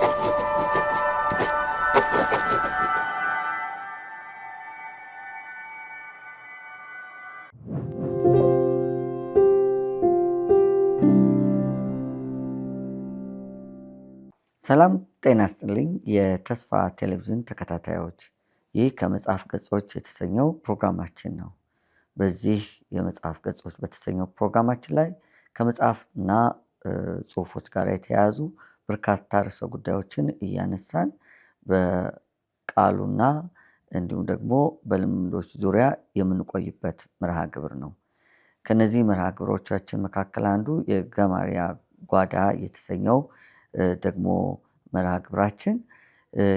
ሰላም ጤና ይስጥልኝ የተስፋ ቴሌቪዥን ተከታታዮች፣ ይህ ከመጽሐፍ ገጾች የተሰኘው ፕሮግራማችን ነው። በዚህ የመጽሐፍ ገጾች በተሰኘው ፕሮግራማችን ላይ ከመጽሐፍና ጽሑፎች ጋር የተያያዙ በርካታ ርዕሰ ጉዳዮችን እያነሳን በቃሉና እንዲሁም ደግሞ በልምዶች ዙሪያ የምንቆይበት መርሃ ግብር ነው። ከነዚህ መርሃ ግብሮቻችን መካከል አንዱ የገማርያ ጓዳ የተሰኘው ደግሞ መርሃ ግብራችን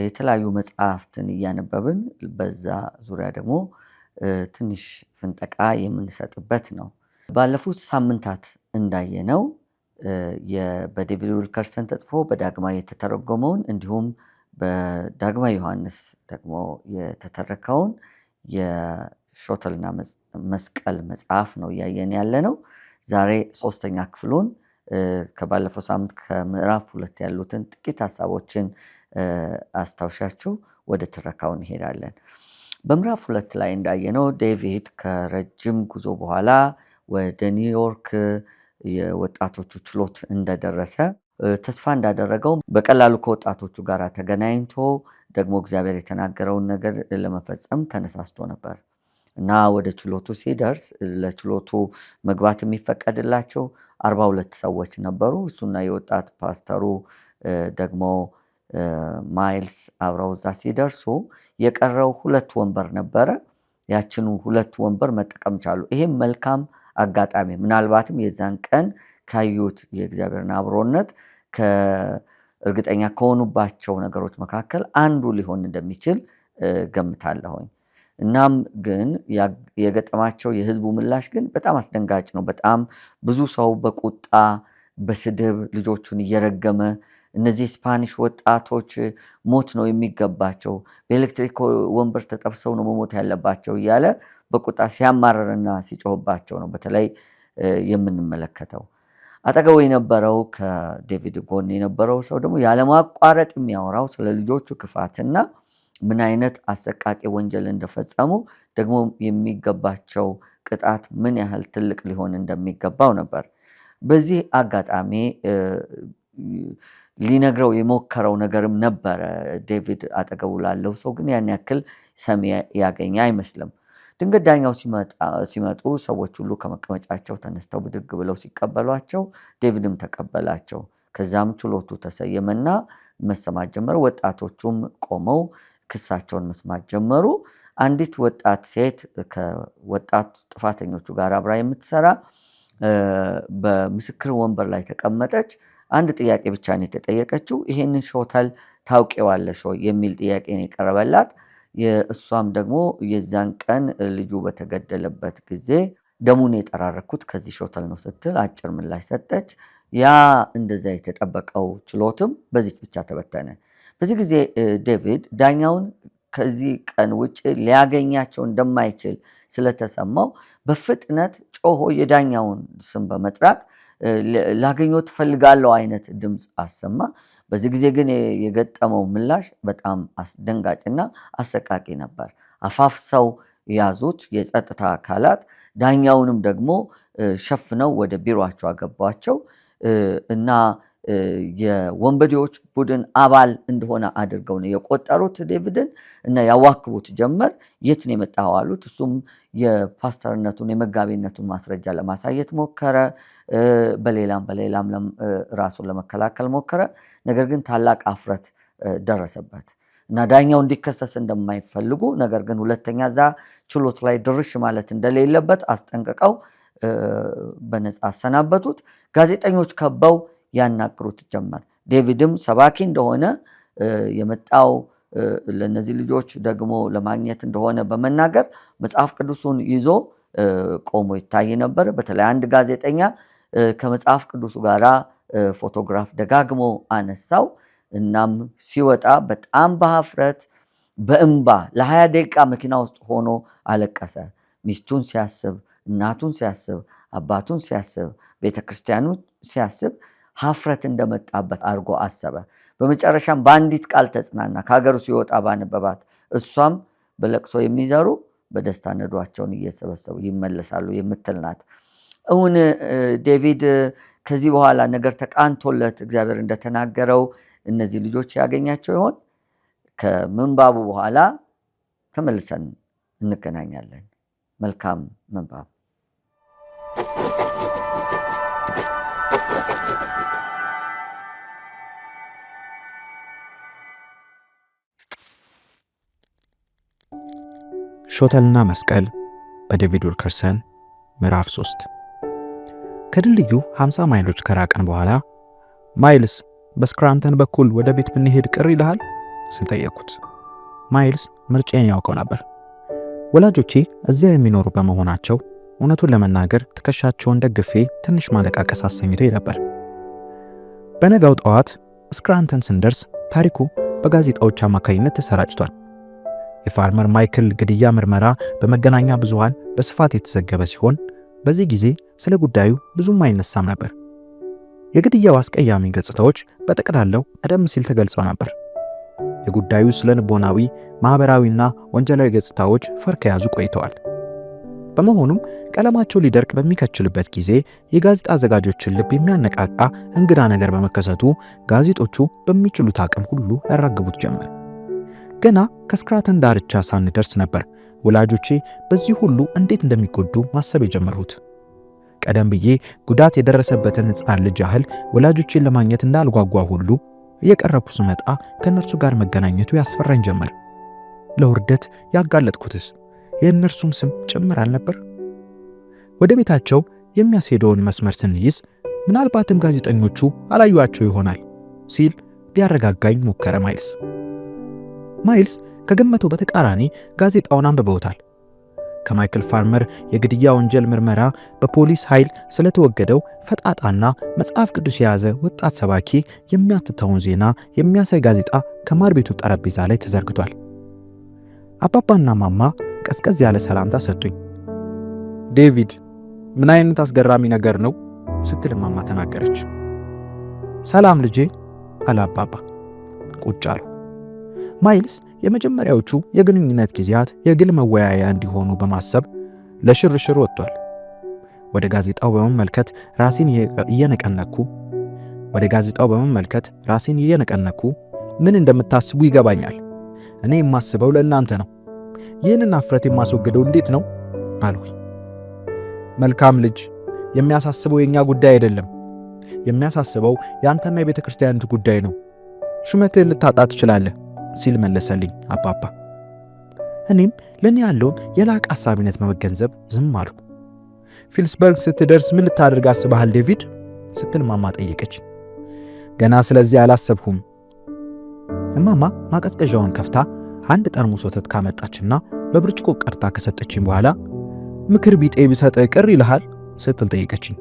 የተለያዩ መጽሐፍትን እያነበብን በዛ ዙሪያ ደግሞ ትንሽ ፍንጠቃ የምንሰጥበት ነው። ባለፉት ሳምንታት እንዳየነው በዴቪድ ዊልከርሰን ተጽፎ በዳግማዊ የተተረጎመውን እንዲሁም በዳግማዊ ዮሐንስ ደግሞ የተተረከውን የሾተልና መስቀል መጽሐፍ ነው እያየን ያለነው። ዛሬ ሶስተኛ ክፍሉን ከባለፈው ሳምንት ከምዕራፍ 2 ያሉትን ጥቂት ሐሳቦችን አስታውሻችሁ ወደ ትረካው እንሄዳለን። በምዕራፍ 2 ላይ እንዳየነው ዴቪድ ከረጅም ጉዞ በኋላ ወደ ኒውዮርክ የወጣቶቹ ችሎት እንደደረሰ ተስፋ እንዳደረገው በቀላሉ ከወጣቶቹ ጋር ተገናኝቶ ደግሞ እግዚአብሔር የተናገረውን ነገር ለመፈጸም ተነሳስቶ ነበር እና ወደ ችሎቱ ሲደርስ ለችሎቱ መግባት የሚፈቀድላቸው 42 ሰዎች ነበሩ። እሱና የወጣት ፓስተሩ ደግሞ ማይልስ አብረው እዛ ሲደርሱ የቀረው 2 ወንበር ነበረ። ያችኑ 2 ወንበር መጠቀም ቻሉ። ይሄም መልካም አጋጣሚ ምናልባትም የዛን ቀን ካዩት የእግዚአብሔርን አብሮነት እርግጠኛ ከሆኑባቸው ነገሮች መካከል አንዱ ሊሆን እንደሚችል ገምታለሁኝ። እናም ግን የገጠማቸው የህዝቡ ምላሽ ግን በጣም አስደንጋጭ ነው። በጣም ብዙ ሰው በቁጣ በስድብ ልጆቹን እየረገመ እነዚህ ስፓኒሽ ወጣቶች ሞት ነው የሚገባቸው፣ በኤሌክትሪክ ወንበር ተጠብሰው ነው መሞት ያለባቸው እያለ በቁጣ ሲያማረርና ሲጮህባቸው ነው በተለይ የምንመለከተው። አጠገቡ የነበረው ከዴቪድ ጎን የነበረው ሰው ደግሞ ያለማቋረጥ የሚያወራው ስለ ልጆቹ ክፋትና ምን አይነት አሰቃቂ ወንጀል እንደፈጸሙ ደግሞ የሚገባቸው ቅጣት ምን ያህል ትልቅ ሊሆን እንደሚገባው ነበር። በዚህ አጋጣሚ ሊነግረው የሞከረው ነገርም ነበረ። ዴቪድ አጠገቡ ላለው ሰው ግን ያን ያክል ሰሚ ያገኘ አይመስልም። ድንገት ዳኛው ሲመጡ ሰዎች ሁሉ ከመቀመጫቸው ተነስተው ብድግ ብለው ሲቀበሏቸው ዴቪድም ተቀበላቸው። ከዛም ችሎቱ ተሰየመና መሰማት ጀመረ። ወጣቶቹም ቆመው ክሳቸውን መስማት ጀመሩ። አንዲት ወጣት ሴት ከወጣት ጥፋተኞቹ ጋር አብራ የምትሰራ በምስክር ወንበር ላይ ተቀመጠች። አንድ ጥያቄ ብቻ ነው የተጠየቀችው። ይሄንን ሾተል ታውቂዋለሽ ወይ የሚል ጥያቄ ነው የቀረበላት። እሷም ደግሞ የዛን ቀን ልጁ በተገደለበት ጊዜ ደሙን የጠራረኩት ከዚህ ሾተል ነው ስትል አጭር ምላሽ ሰጠች። ያ እንደዛ የተጠበቀው ችሎትም በዚች ብቻ ተበተነ። በዚህ ጊዜ ዴቪድ ዳኛውን ከዚህ ቀን ውጭ ሊያገኛቸው እንደማይችል ስለተሰማው በፍጥነት ጮሆ የዳኛውን ስም በመጥራት ላገኘው ትፈልጋለሁ አይነት ድምፅ አሰማ። በዚህ ጊዜ ግን የገጠመው ምላሽ በጣም አስደንጋጭና አሰቃቂ ነበር። አፋፍሰው ያዙት የጸጥታ አካላት። ዳኛውንም ደግሞ ሸፍነው ወደ ቢሮአቸው አገቧቸው እና የወንበዴዎች ቡድን አባል እንደሆነ አድርገው ነው የቆጠሩት ዴቪድን እና ያዋክቡት ጀመር። የት ነው የመጣኸው አሉት። እሱም የፓስተርነቱን የመጋቢነቱን ማስረጃ ለማሳየት ሞከረ። በሌላም ራሱን ለመከላከል ሞከረ። ነገር ግን ታላቅ አፍረት ደረሰበት እና ዳኛው እንዲከሰስ እንደማይፈልጉ ነገር ግን ሁለተኛ እዛ ችሎት ላይ ድርሽ ማለት እንደሌለበት አስጠንቅቀው በነፃ አሰናበቱት። ጋዜጠኞች ከበው ያናግሩት ጀመር። ዴቪድም ሰባኪ እንደሆነ የመጣው ለነዚህ ልጆች ደግሞ ለማግኘት እንደሆነ በመናገር መጽሐፍ ቅዱሱን ይዞ ቆሞ ይታይ ነበር። በተለይ አንድ ጋዜጠኛ ከመጽሐፍ ቅዱሱ ጋር ፎቶግራፍ ደጋግሞ አነሳው። እናም ሲወጣ በጣም በሀፍረት በእንባ ለ20 ደቂቃ መኪና ውስጥ ሆኖ አለቀሰ። ሚስቱን ሲያስብ፣ እናቱን ሲያስብ፣ አባቱን ሲያስብ፣ ቤተክርስቲያኑ ሲያስብ ሀፍረት እንደመጣበት አድርጎ አሰበ። በመጨረሻም በአንዲት ቃል ተጽናና፣ ከሀገሩ ሲወጣ ባነበባት። እሷም በለቅሶ የሚዘሩ በደስታ ነዷቸውን እየሰበሰቡ ይመለሳሉ የምትል ናት። እውን ዴቪድ ከዚህ በኋላ ነገር ተቃንቶለት እግዚአብሔር እንደተናገረው እነዚህ ልጆች ያገኛቸው ይሆን? ከምንባቡ በኋላ ተመልሰን እንገናኛለን። መልካም ምንባብ። ሾተልና መስቀል በዴቪድ ዊልከርሰን ምዕራፍ 3። ከድልድዩ 50 ማይሎች ከራቀን በኋላ ማይልስ በስክራንተን በኩል ወደ ቤት ብንሄድ ቅር ይልሃል ስል ጠየቅኩት። ማይልስ ምርጫዬን ያውቀው ነበር። ወላጆቼ እዚያ የሚኖሩ በመሆናቸው እውነቱን ለመናገር ትከሻቸውን ደግፌ ትንሽ ማለቃቀስ አሰኝቶኝ ነበር። በነጋው ጠዋት ስክራንተን ስንደርስ ታሪኩ በጋዜጣዎች አማካኝነት ተሰራጭቷል። የፋርመር ማይክል ግድያ ምርመራ በመገናኛ ብዙሃን በስፋት የተዘገበ ሲሆን በዚህ ጊዜ ስለ ጉዳዩ ብዙም አይነሳም ነበር። የግድያው አስቀያሚ ገጽታዎች በጠቅላላው ቀደም ሲል ተገልጸው ነበር። የጉዳዩ ስለ ልቦናዊ፣ ማህበራዊና ወንጀላዊ ገጽታዎች ፈር ከያዙ ቆይተዋል። በመሆኑም ቀለማቸው ሊደርቅ በሚከችልበት ጊዜ የጋዜጣ አዘጋጆችን ልብ የሚያነቃቃ እንግዳ ነገር በመከሰቱ ጋዜጦቹ በሚችሉት አቅም ሁሉ ያራግቡት ጀመር። ገና ከስክራተን ዳርቻ ሳንደርስ ነበር ወላጆቼ በዚህ ሁሉ እንዴት እንደሚጎዱ ማሰብ የጀመሩት። ቀደም ብዬ ጉዳት የደረሰበትን ሕፃን ልጅ ያህል ወላጆቼን ለማግኘት እንዳልጓጓ ሁሉ እየቀረብኩ ስመጣ ከእነርሱ ጋር መገናኘቱ ያስፈራኝ ጀመር። ለውርደት ያጋለጥኩትስ የእነርሱም ስም ጭምር አልነበር? ወደ ቤታቸው የሚያስሄደውን መስመር ስንይዝ ምናልባትም ጋዜጠኞቹ አላዩአቸው ይሆናል ሲል ሊያረጋጋኝ ሞከረ ማይልስ ከገመተው በተቃራኒ ጋዜጣውን አንብበውታል። ከማይክል ፋርመር የግድያ ወንጀል ምርመራ በፖሊስ ኃይል ስለተወገደው ፈጣጣና መጽሐፍ ቅዱስ የያዘ ወጣት ሰባኪ የሚያትተውን ዜና የሚያሳይ ጋዜጣ ከማር ቤቱ ጠረጴዛ ላይ ተዘርግቷል። አባባና ማማ ቀዝቀዝ ያለ ሰላምታ ሰጡኝ። ዴቪድ ምን አይነት አስገራሚ ነገር ነው ስትል ማማ ተናገረች። ሰላም ልጄ አለ አባባ ቁጭ አሉ። ማይልስ የመጀመሪያዎቹ የግንኙነት ጊዜያት የግል መወያያ እንዲሆኑ በማሰብ ለሽርሽር ወጥቷል። ወደ ጋዜጣው በመመልከት ራሴን እየነቀነኩ ምን እንደምታስቡ ይገባኛል። እኔ የማስበው ለእናንተ ነው። ይህንን አፍረት የማስወገደው እንዴት ነው አልኩ። መልካም ልጅ፣ የሚያሳስበው የኛ ጉዳይ አይደለም። የሚያሳስበው ያንተና የቤተ ክርስቲያኒቱ ጉዳይ ነው። ሹመትህን ልታጣ ትችላለህ ሲል መለሰልኝ አባባ። እኔም ለኔ ያለውን የላቅ ሐሳቢነት በመገንዘብ ዝም አልኩ። ፊልስበርግ ስትደርስ ምን ልታደርግ አስበሃል ዴቪድ ስትል ማማ ጠየቀች። ገና ስለዚህ አላሰብሁም። እማማ ማቀዝቀዣውን ከፍታ አንድ ጠርሙስ ወተት ካመጣችና በብርጭቆ ቀርታ ከሰጠችኝ በኋላ ምክር ቢጤ ቢሰጥ ቅር ይልሃል ስትል ጠየቀችኝ።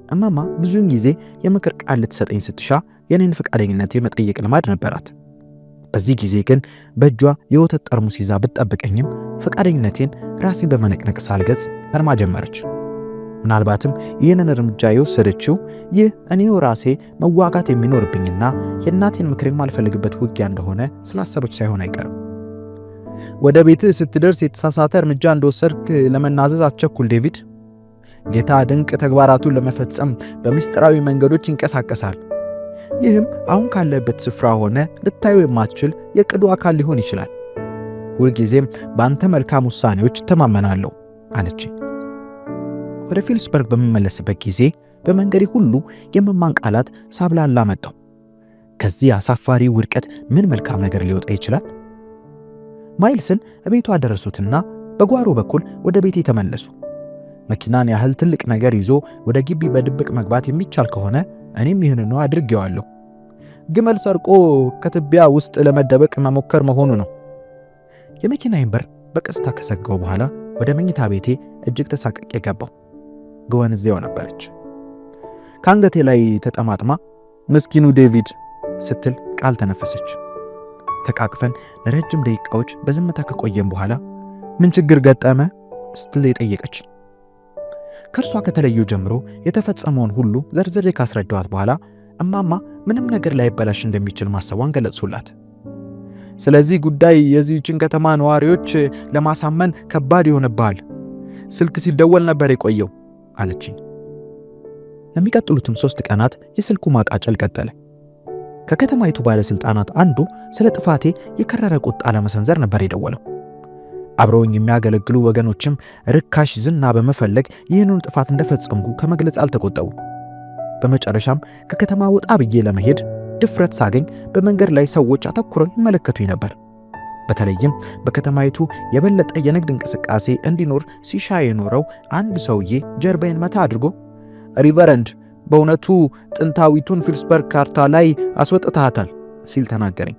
እማማ ብዙውን ጊዜ የምክር ቃል ልትሰጠኝ ስትሻ የኔን ፈቃደኝነት የመጠየቅ ልማድ ነበራት። በዚህ ጊዜ ግን በእጇ የወተት ጠርሙስ ይዛ ብትጠብቀኝም ፈቃደኝነቴን ራሴን በመነቅነቅ ሳልገጽ ቀድማ ጀመረች። ምናልባትም ይህንን እርምጃ የወሰደችው ይህ እኔው ራሴ መዋጋት የሚኖርብኝና የእናቴን ምክር የማልፈልግበት ውጊያ እንደሆነ ስላሰበች ሳይሆን አይቀርም። ወደ ቤትህ ስትደርስ የተሳሳተ እርምጃ እንደወሰድክ ለመናዘዝ አትቸኩል ዴቪድ። ጌታ ድንቅ ተግባራቱን ለመፈጸም በምስጢራዊ መንገዶች ይንቀሳቀሳል። ይህም አሁን ካለበት ስፍራ ሆነ ልታዩ የማትችል የቅዱ አካል ሊሆን ይችላል። ሁልጊዜም በአንተ መልካም ውሳኔዎች ተማመናለሁ አለች። ወደ ፊልስበርግ በመመለስበት ጊዜ በመንገዴ ሁሉ የመማን ቃላት ሳብላላ መጣው። ከዚህ አሳፋሪ ውድቀት ምን መልካም ነገር ሊወጣ ይችላል? ማይልስን ቤቱ አደረሱትና በጓሮ በኩል ወደ ቤቴ ተመለሱ። መኪናን ያህል ትልቅ ነገር ይዞ ወደ ግቢ በድብቅ መግባት የሚቻል ከሆነ እኔም ይህንኑ አድርጌዋለሁ። ግመል ሰርቆ ከትቢያ ውስጥ ለመደበቅ መሞከር መሆኑ ነው። የመኪናዬን በር በቀስታ ከሰጋው በኋላ ወደ መኝታ ቤቴ እጅግ ተሳቀቄ ገባው። ገወን እዚያው ነበረች። ከአንገቴ ላይ ተጠማጥማ ምስኪኑ ዴቪድ ስትል ቃል ተነፈሰች። ተቃቅፈን ለረጅም ደቂቃዎች በዝምታ ከቆየን በኋላ ምን ችግር ገጠመ ስትል የጠየቀች። ከእርሷ ከተለዩ ጀምሮ የተፈጸመውን ሁሉ ዘርዝሬ ካስረዳኋት በኋላ እማማ ምንም ነገር ላይበላሽ እንደሚችል ማሰቧን ገለጹላት። ስለዚህ ጉዳይ የዚህችን ከተማ ነዋሪዎች ለማሳመን ከባድ ይሆንብሃል። ስልክ ሲደወል ነበር የቆየው አለችኝ። ለሚቀጥሉትም 3 ቀናት የስልኩ ማቃጨል ቀጠለ። ከከተማይቱ ባለስልጣናት አንዱ ስለ ጥፋቴ የከረረ ቁጣ ለመሰንዘር ነበር የደወለው። አብረውኝ የሚያገለግሉ ወገኖችም ርካሽ ዝና በመፈለግ ይህንን ጥፋት እንደፈጸምኩ ከመግለጽ አልተቆጠቡ። በመጨረሻም ከከተማ ወጣ ብዬ ለመሄድ ድፍረት ሳገኝ በመንገድ ላይ ሰዎች አተኩረው ይመለከቱኝ ነበር። በተለይም በከተማይቱ የበለጠ የንግድ እንቅስቃሴ እንዲኖር ሲሻ የኖረው አንድ ሰውዬ ጀርባዬን መታ አድርጎ ሪቨረንድ በእውነቱ ጥንታዊቱን ፊልስበርግ ካርታ ላይ አስወጥተሃታል ሲል ተናገረኝ።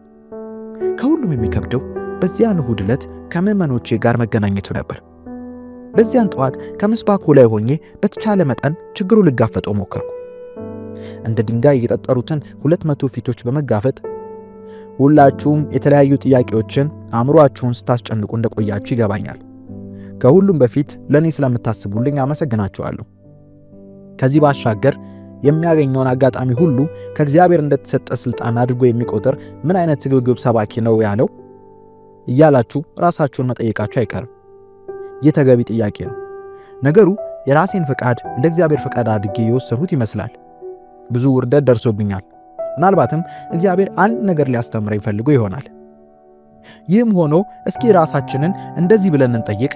ከሁሉም የሚከብደው በዚያን እሁድ ዕለት ከምዕመኖቼ ጋር መገናኘቱ ነበር። በዚያን ጠዋት ከምስባኩ ላይ ሆኜ በተቻለ መጠን ችግሩ ልጋፈጠው ሞከርኩ። እንደ ድንጋይ የጠጠሩትን 200 ፊቶች በመጋፈጥ ሁላችሁም የተለያዩ ጥያቄዎችን አእምሮአችሁን ስታስጨንቁ እንደቆያችሁ ይገባኛል። ከሁሉም በፊት ለእኔ ስለምታስቡልኝ አመሰግናችኋለሁ። ከዚህ ባሻገር የሚያገኘውን አጋጣሚ ሁሉ ከእግዚአብሔር እንደተሰጠ ስልጣን አድርጎ የሚቆጥር ምን አይነት ስግብግብ ሰባኪ ነው ያለው እያላችሁ ራሳችሁን መጠየቃችሁ አይቀርም። ይህ ተገቢ ጥያቄ ነው። ነገሩ የራሴን ፈቃድ እንደ እግዚአብሔር ፈቃድ አድርጌ የወሰድሁት ይመስላል። ብዙ ውርደት ደርሶብኛል። ምናልባትም እግዚአብሔር አንድ ነገር ሊያስተምረኝ ፈልጎ ይሆናል። ይህም ሆኖ እስኪ ራሳችንን እንደዚህ ብለን እንጠይቅ።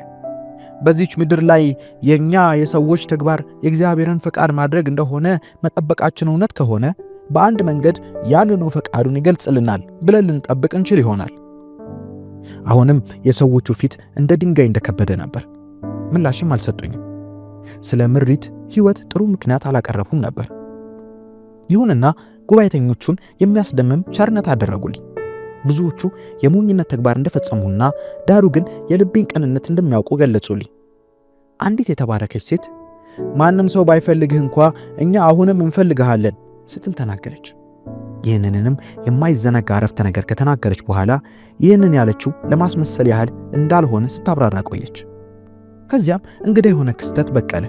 በዚች ምድር ላይ የኛ የሰዎች ተግባር የእግዚአብሔርን ፈቃድ ማድረግ እንደሆነ መጠበቃችን እውነት ከሆነ በአንድ መንገድ ያንኑ ፈቃዱን ይገልጽልናል ብለን ልንጠብቅ እንችል ይሆናል። አሁንም የሰዎቹ ፊት እንደ ድንጋይ እንደከበደ ነበር። ምላሽም አልሰጡኝም። ስለ ምሪት ሕይወት ጥሩ ምክንያት አላቀረቡም ነበር። ይሁንና ጉባኤተኞቹን የሚያስደምም ቸርነት አደረጉልኝ። ብዙዎቹ የሞኝነት ተግባር እንደፈጸሙና ዳሩ ግን የልቤን ቅንነት እንደሚያውቁ ገለጹልኝ። አንዲት የተባረከች ሴት ማንም ሰው ባይፈልግህ እንኳ እኛ አሁንም እንፈልግሃለን ስትል ተናገረች። ይህንንም የማይዘነጋ አረፍተ ነገር ከተናገረች በኋላ ይህንን ያለችው ለማስመሰል ያህል እንዳልሆነ ስታብራራ ቆየች። ከዚያም እንግዳ የሆነ ክስተት በቀለ።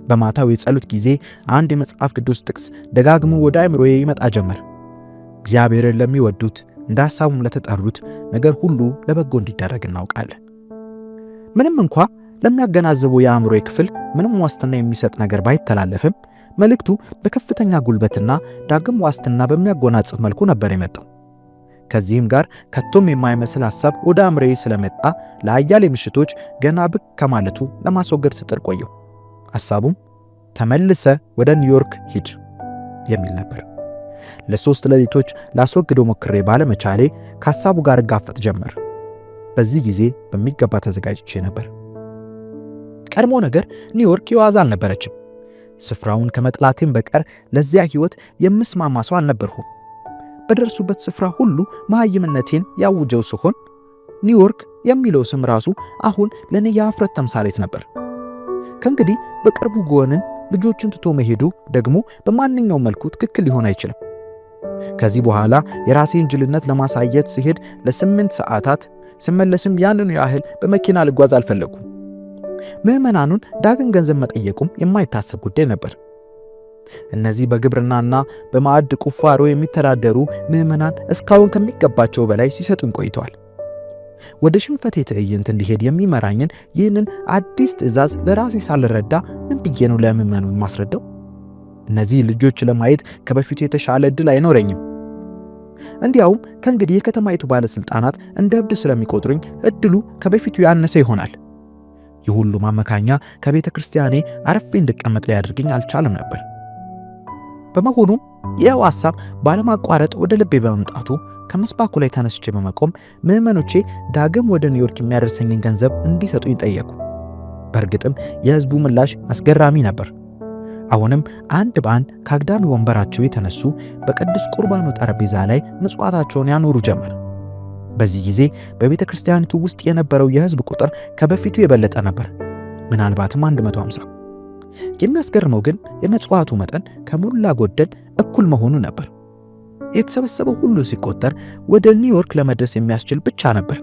በማታው የጸሎት ጊዜ አንድ የመጽሐፍ ቅዱስ ጥቅስ ደጋግሞ ወደ አእምሮዬ ይመጣ ጀመር። እግዚአብሔርን ለሚወዱት እንደ ሐሳቡም ለተጠሩት ነገር ሁሉ ለበጎ እንዲደረግ እናውቃለን። ምንም እንኳ ለሚያገናዝበው የአእምሮዬ ክፍል ምንም ዋስትና የሚሰጥ ነገር ባይተላለፍም መልእክቱ በከፍተኛ ጉልበትና ዳግም ዋስትና በሚያጎናጽፍ መልኩ ነበር የመጣው። ከዚህም ጋር ከቶም የማይመስል ሐሳብ ወደ አእምሮዬ ስለመጣ ለአያሌ ምሽቶች ገና ብቅ ከማለቱ ለማስወገድ ስጥር ቆየው። ሐሳቡም ተመልሰ ወደ ኒውዮርክ ሂድ የሚል ነበር። ለ3 ሌሊቶች ላስወግደው ሞክሬ ባለመቻሌ ከሐሳቡ ጋር እጋፈጥ ጀመር። በዚህ ጊዜ በሚገባ ተዘጋጅቼ ነበር። ቀድሞ ነገር ኒውዮርክ የዋዛ አልነበረችም። ስፍራውን ከመጥላቴም በቀር ለዚያ ሕይወት የምስማማ ሰው አልነበርሁም። በደርሱበት ስፍራ ሁሉ መሃይምነቴን ያውጀው ሲሆን ኒውዮርክ የሚለው ስም ራሱ አሁን ለኔ የአፍረት ተምሳሌት ነበር። ከእንግዲህ በቅርቡ ጎንን ልጆችን ትቶ መሄዱ ደግሞ በማንኛውም መልኩ ትክክል ሊሆን አይችልም። ከዚህ በኋላ የራሴን ጅልነት ለማሳየት ሲሄድ ለ8 ሰዓታት ስመለስም ያንኑ ያህል በመኪና ልጓዝ አልፈለኩም። ምዕመናኑን ዳግም ገንዘብ መጠየቁም የማይታሰብ ጉዳይ ነበር። እነዚህ በግብርናና በማዕድ ቁፋሮ የሚተዳደሩ ምዕመናን እስካሁን ከሚገባቸው በላይ ሲሰጡን ቆይተዋል። ወደ ሽንፈቴ ትዕይንት እንዲሄድ የሚመራኝን ይህንን አዲስ ትዕዛዝ ለራሴ ሳልረዳ ምን ብዬ ነው ለምዕመኑ ማስረዳው? እነዚህ ልጆች ለማየት ከበፊቱ የተሻለ ዕድል አይኖረኝም። እንዲያውም ከእንግዲህ የከተማይቱ ባለስልጣናት እንደ እብድ ስለሚቆጥሩኝ ዕድሉ ከበፊቱ ያነሰ ይሆናል። የሁሉ ማመካኛ ከቤተ ክርስቲያኔ አረፌ እንድቀመጥ ሊያደርገኝ አልቻለም ነበር። በመሆኑም ይኸው ሐሳብ ባለማቋረጥ ወደ ልቤ በመምጣቱ ከምስባኩ ላይ ተነስቼ በመቆም ምዕመኖቼ ዳግም ወደ ኒውዮርክ የሚያደርሰኝን ገንዘብ እንዲሰጡኝ ጠየቁ። በእርግጥም የሕዝቡ ምላሽ አስገራሚ ነበር። አሁንም አንድ በአንድ ከአግዳሚ ወንበራቸው የተነሱ በቅዱስ ቁርባኑ ጠረጴዛ ላይ ምጽዋታቸውን ያኖሩ ጀመር። በዚህ ጊዜ በቤተ ክርስቲያኒቱ ውስጥ የነበረው የሕዝብ ቁጥር ከበፊቱ የበለጠ ነበር፣ ምናልባትም 150። የሚያስገርመው ግን የመጽዋቱ መጠን ከሞላ ጎደል እኩል መሆኑ ነበር። የተሰበሰበው ሁሉ ሲቆጠር ወደ ኒውዮርክ ለመድረስ የሚያስችል ብቻ ነበር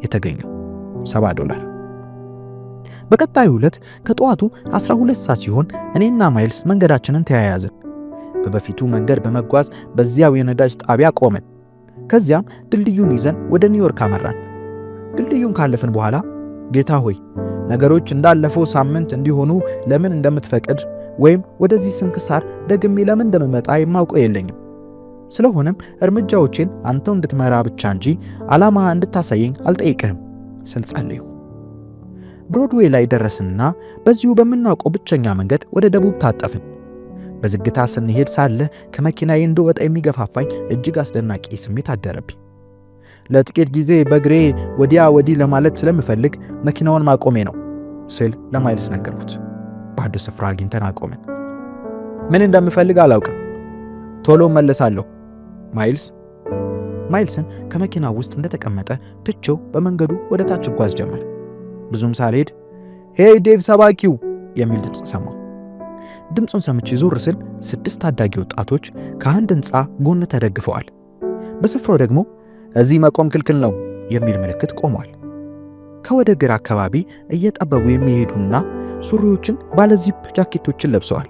የተገኘው፣ $70። በቀጣዩ ዕለት ከጠዋቱ 12 ሰዓት ሲሆን እኔና ማይልስ መንገዳችንን ተያያዝን። በበፊቱ መንገድ በመጓዝ በዚያው የነዳጅ ጣቢያ ቆመን። ከዚያም ድልድዩን ይዘን ወደ ኒውዮርክ አመራን። ድልድዩን ካለፍን በኋላ ጌታ ሆይ ነገሮች እንዳለፈው ሳምንት እንዲሆኑ ለምን እንደምትፈቅድ ወይም ወደዚህ ስንክሳር ደግሜ ለምን እንደምመጣ የማውቀው የለኝም። ስለሆነም እርምጃዎችን አንተው እንድትመራ ብቻ እንጂ ዓላማ እንድታሳየኝ አልጠይቅህም ስል ጸለይሁ። ብሮድዌይ ላይ ደረስንና በዚሁ በምናውቀው ብቸኛ መንገድ ወደ ደቡብ ታጠፍን። በዝግታ ስንሄድ ሳለ ከመኪናዬ እንደወጣ የሚገፋፋኝ እጅግ አስደናቂ ስሜት አደረብኝ። ለጥቂት ጊዜ በእግሬ ወዲያ ወዲህ ለማለት ስለምፈልግ መኪናውን ማቆሜ ነው ስል ለማይልስ ነገርኩት። ባዶ ስፍራ አግኝተን አቆምን። ምን እንደምፈልግ አላውቅም፣ ቶሎ መለሳለሁ። ማይልስን ከመኪና ውስጥ እንደተቀመጠ ትቼው በመንገዱ ወደ ታች ጓዝ ጀመር። ብዙም ሳልሄድ ሄይ ዴቭ ሰባኪው የሚል ድምፅ ሰማሁ። ድምፁን ሰምቼ ዞር ስል 6 ታዳጊ ወጣቶች ከአንድ ሕንፃ ጎን ተደግፈዋል። በስፍራው ደግሞ እዚህ መቆም ክልክል ነው የሚል ምልክት ቆሟል። ከወደ ግራ አካባቢ እየጠበቡ የሚሄዱና ሱሪዎችን ባለዚፕ ጃኬቶችን ለብሰዋል።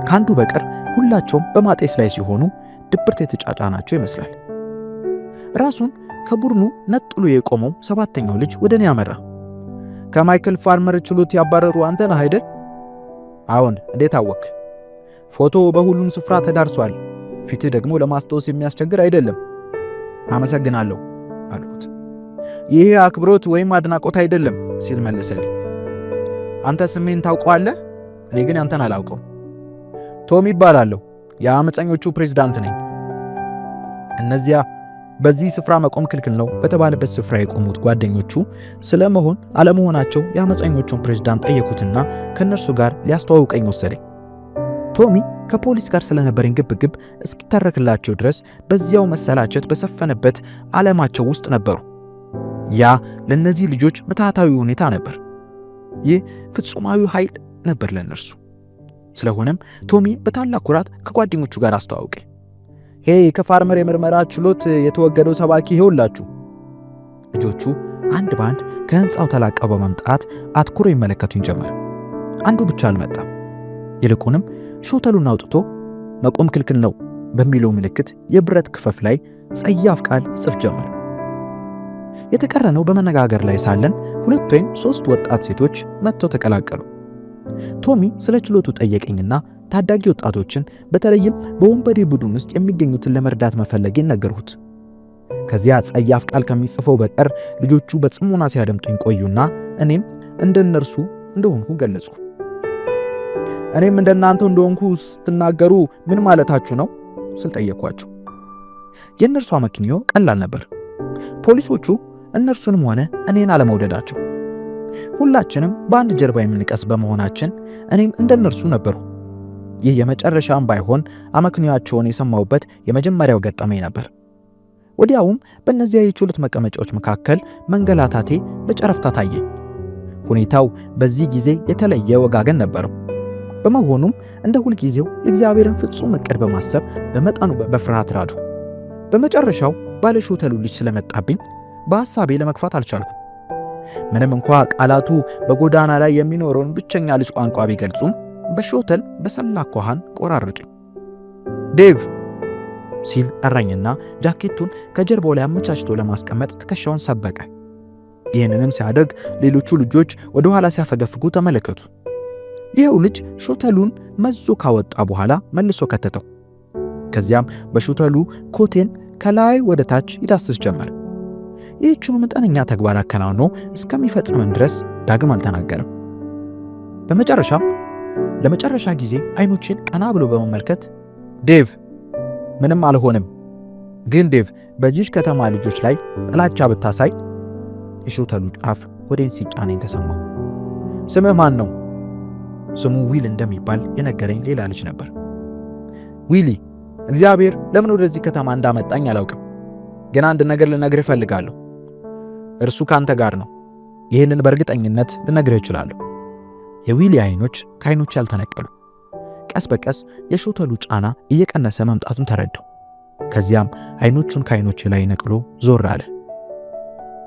ከአንዱ በቀር ሁላቸውም በማጤስ ላይ ሲሆኑ ድብርት የተጫጫናቸው ይመስላል። ራሱን ከቡድኑ ነጥሎ የቆመው 7ኛው ልጅ ወደ እኔ አመራ። ከማይክል ፋርመር ችሎት ያባረሩ አንተ ነህ አይደል? አዎን። እንዴት አወክ? ፎቶ በሁሉም ስፍራ ተዳርሷል። ፊትህ ደግሞ ለማስታወስ የሚያስቸግር አይደለም። አመሰግናለሁ አልኩት። ይሄ አክብሮት ወይም አድናቆት አይደለም ሲል መለሰልኝ። አንተ ስሜን ታውቀዋለህ? እኔ ግን አንተን አላውቀው። ቶም ይባላለሁ። የአመፀኞቹ ፕሬዝዳንት ነኝ። እነዚያ በዚህ ስፍራ መቆም ክልክል ነው በተባለበት ስፍራ የቆሙት ጓደኞቹ ስለመሆን አለመሆናቸው የአመፀኞቹን ፕሬዝዳንት ጠየቁትና ከነርሱ ጋር ሊያስተዋውቀኝ ወሰደኝ። ቶሚ ከፖሊስ ጋር ስለነበረኝ ግብግብ እስኪተረክላቸው ድረስ በዚያው መሰላቸት በሰፈነበት ዓለማቸው ውስጥ ነበሩ። ያ ለነዚህ ልጆች ምትሃታዊ ሁኔታ ነበር። ይህ ፍጹማዊ ኃይል ነበር ለነርሱ። ስለሆነም ቶሚ በታላቅ ኩራት ከጓደኞቹ ጋር አስተዋወቀኝ። ሄይ ከፋርመር የምርመራ ችሎት የተወገደው ሰባኪ ይኸውላችሁ። ልጆቹ አንድ ባንድ ከህንፃው ተላቀው በመምጣት አትኩሮ ይመለከቱኝ ጀመር። አንዱ ብቻ አልመጣም። ይልቁንም ሾተሉን አውጥቶ መቆም ክልክል ነው በሚለው ምልክት የብረት ክፈፍ ላይ ጸያፍ ቃል ይጽፍ ጀመር። የተቀረነው በመነጋገር ላይ ሳለን 2 ወይም 3 ወጣት ሴቶች መጥተው ተቀላቀሉ። ቶሚ ስለ ችሎቱ ጠየቀኝና ታዳጊ ወጣቶችን በተለይም በወንበዴ ቡድን ውስጥ የሚገኙትን ለመርዳት መፈለጌን ነገርሁት። ከዚያ ጸያፍ ቃል ከሚጽፈው በቀር ልጆቹ በጽሞና ሲያደምጡኝ ቆዩና እኔም እንደነርሱ እንደሆንኩ ገለጹ። እኔም እንደናንተው እንደሆንኩ ስትናገሩ ምን ማለታችሁ ነው ስል ጠየኳቸው። የእነርሱ አመክንዮ ቀላል ነበር። ፖሊሶቹ እነርሱንም ሆነ እኔን አለመውደዳቸው። ሁላችንም በአንድ ጀርባ የምንቀስ በመሆናችን እኔም እንደነርሱ ነበሩ። ይህ የመጨረሻም ባይሆን አመክንዮአቸውን የሰማሁበት የመጀመሪያው ገጠመኝ ነበር። ወዲያውም በእነዚያ የችሎት መቀመጫዎች መካከል መንገላታቴ በጨረፍታ ታየኝ። ሁኔታው በዚህ ጊዜ የተለየ ወጋገን ነበረው። በመሆኑም እንደ ሁልጊዜው የእግዚአብሔርን ፍጹም ዕቅድ በማሰብ በመጠኑ በፍርሃት ራዱ። በመጨረሻው ባለሾተሉ ልጅ ስለመጣብኝ በሐሳቤ ለመግፋት አልቻልኩም። ምንም እንኳ ቃላቱ በጎዳና ላይ የሚኖረውን ብቸኛ ልጅ ቋንቋ ቢገልጹም በሾተል በሰላ አኳኋን ቆራረጡኝ። ዴቭ ሲል ጠራኝና ጃኬቱን ከጀርባው ላይ አመቻችቶ ለማስቀመጥ ትከሻውን ሰበቀ። ይህንንም ሲያደርግ ሌሎቹ ልጆች ወደ ኋላ ሲያፈገፍጉ ተመለከቱ። ይኸው ልጅ ሾተሉን መዞ ካወጣ በኋላ መልሶ ከተተው። ከዚያም በሾተሉ ኮቴን ከላይ ወደ ታች ይዳስስ ጀመር። ይህችኑ መጠነኛ ተግባር አከናውኖ እስከሚፈጽምም ድረስ ዳግም አልተናገረም። በመጨረሻም ለመጨረሻ ጊዜ አይኖችን ቀና ብሎ በመመልከት ዴቭ ምንም አልሆንም፣ ግን ዴቭ በጂሽ ከተማ ልጆች ላይ ጥላቻ ብታሳይ። የሾተሉ ጫፍ ወዴን ሲጫነኝ ተሰማ። ስምህ ማን ነው? ስሙ ዊል እንደሚባል የነገረኝ ሌላ ልጅ ነበር። ዊሊ፣ እግዚአብሔር ለምን ወደዚህ ከተማ እንዳመጣኝ አላውቅም፣ ግን አንድ ነገር ልነግርህ እፈልጋለሁ። እርሱ ካንተ ጋር ነው። ይህንን በእርግጠኝነት ልነግርህ እችላለሁ። የዊሊ አይኖች ከአይኖች ያልተነቀሉ። ቀስ በቀስ የሾተሉ ጫና እየቀነሰ መምጣቱን ተረዳው። ከዚያም አይኖቹን ከአይኖች ላይ ነቅሎ ዞር አለ።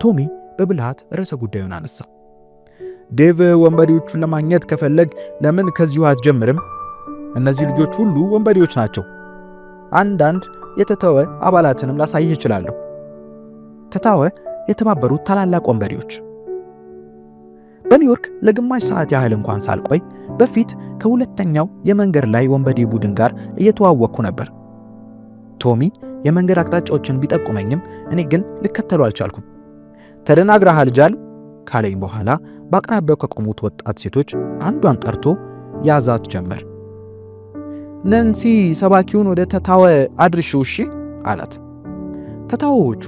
ቶሚ በብልሃት ርዕሰ ጉዳዩን አነሳ። ዴቭ ወንበዴዎቹን ለማግኘት ከፈለግ ለምን ከዚሁ አትጀምርም? እነዚህ ልጆች ሁሉ ወንበዴዎች ናቸው። አንዳንድ የተተወ አባላትንም ላሳይህ እችላለሁ። ተታወ የተባበሩት ታላላቅ ወንበዴዎች። በኒውዮርክ ለግማሽ ሰዓት ያህል እንኳን ሳልቆይ በፊት ከሁለተኛው የመንገድ ላይ ወንበዴ ቡድን ጋር እየተዋወቅኩ ነበር። ቶሚ የመንገድ አቅጣጫዎችን ቢጠቁመኝም እኔ ግን ልከተሉ አልቻልኩም። ተደናግረሃል ጃል ካለኝ በኋላ በአቅራቢያው ከቆሙት ወጣት ሴቶች አንዷን ጠርቶ ያዛት ጀመር። ነንሲ ሰባኪውን ወደ ተታወ አድርሺው እሺ አላት። ተታወዎቹ